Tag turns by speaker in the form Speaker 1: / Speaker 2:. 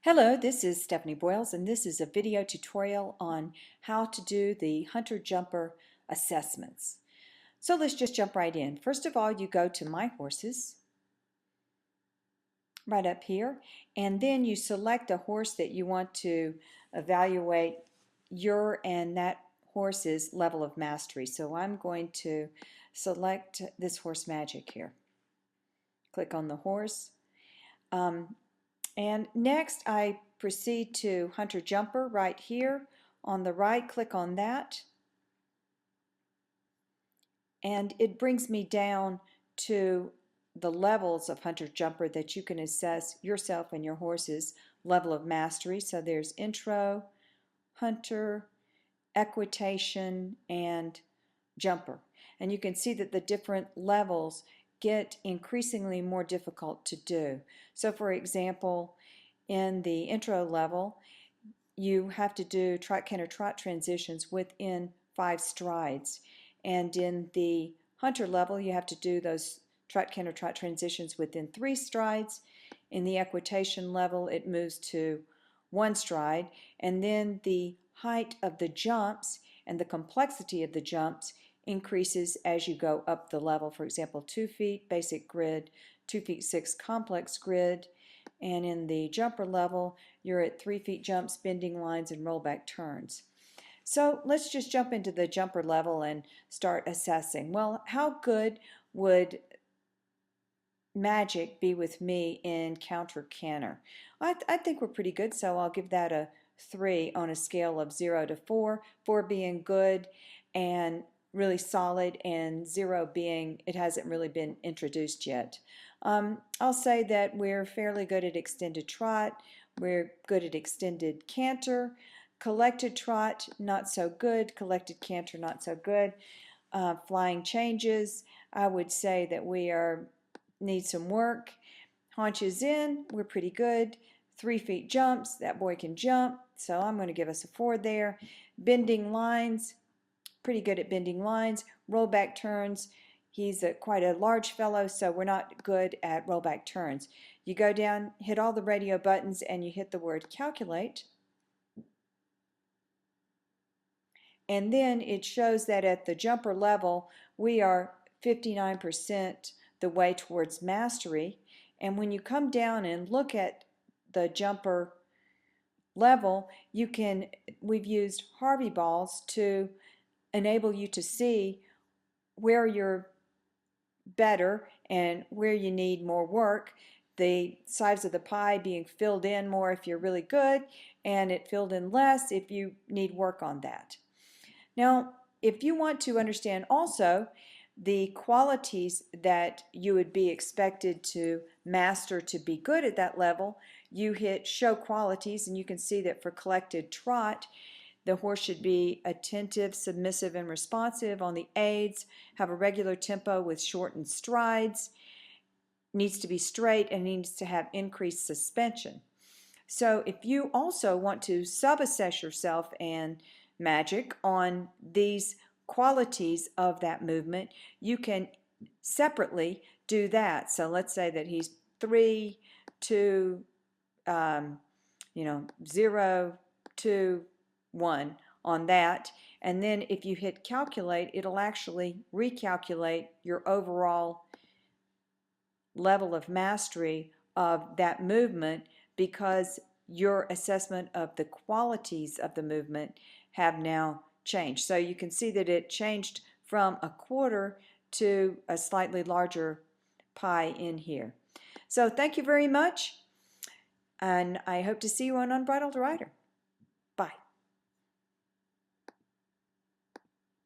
Speaker 1: Hello, this is Stephanie Boyles, and this is a video tutorial on how to do the hunter-jumper assessments. So let's just jump right in. First of all, you go to My Horses, right up here, and then you select a horse that you want to evaluate your and that horse's level of mastery. So I'm going to select this horse Magic here. Click on the horse. And next I proceed to Hunter Jumper right here on the right. Click on that and it brings me down to the levels of Hunter Jumper that you can assess yourself and your horse's level of mastery. So there's Intro, Hunter, Equitation, and Jumper. And you can see that the different levels get increasingly more difficult to do. So for example, in the intro level, you have to do trot, canter, trot transitions within 5 strides. And in the hunter level, you have to do those trot, canter, trot transitions within 3 strides. In the equitation level, it moves to 1 stride. And then the height of the jumps and the complexity of the jumps increases as you go up the level. For example, 2 feet basic grid, 2 feet 6 complex grid, and in the jumper level you're at 3 feet jumps, bending lines, and rollback turns. So let's just jump into the jumper level and start assessing. Well, how good would Magic be with me in counter canter? I think we're pretty good, so I'll give that a 3 on a scale of 0 to 4, 4 being good and really solid, and 0 being it hasn't really been introduced yet. I'll say that we're fairly good at extended trot, we're good at extended canter, collected trot not so good, collected canter not so good. Flying changes, I would say that we need some work. Haunches in, we're pretty good. 3 feet jumps, that boy can jump, so I'm going to give us a 4 there. Bending lines, pretty good at bending lines. Rollback turns, he's quite a large fellow, so we're not good at rollback turns. You go down, hit all the radio buttons, and you hit the word calculate. And then it shows that at the jumper level, we are 59% the way towards mastery. And when you come down and look at the jumper level, we've used Harvey balls to enable you to see where you're better and where you need more work. The sides of the pie being filled in more if you're really good, and it filled in less if you need work on that. Now, if you want to understand also the qualities that you would be expected to master to be good at that level, you hit Show Qualities, and you can see that for collected trot, the horse should be attentive, submissive, and responsive. On the aids, have a regular tempo with shortened strides, needs to be straight, and needs to have increased suspension. So if you also want to sub-assess yourself and Magic on these qualities of that movement, you can separately do that. So let's say that he's 3, 2, 0, 2, 1 on that, and then if you hit calculate, it'll actually recalculate your overall level of mastery of that movement, because your assessment of the qualities of the movement have now changed. So you can see that it changed from a quarter to a slightly larger pie in here. So thank you very much, and I hope to see you on Unbridled Rider.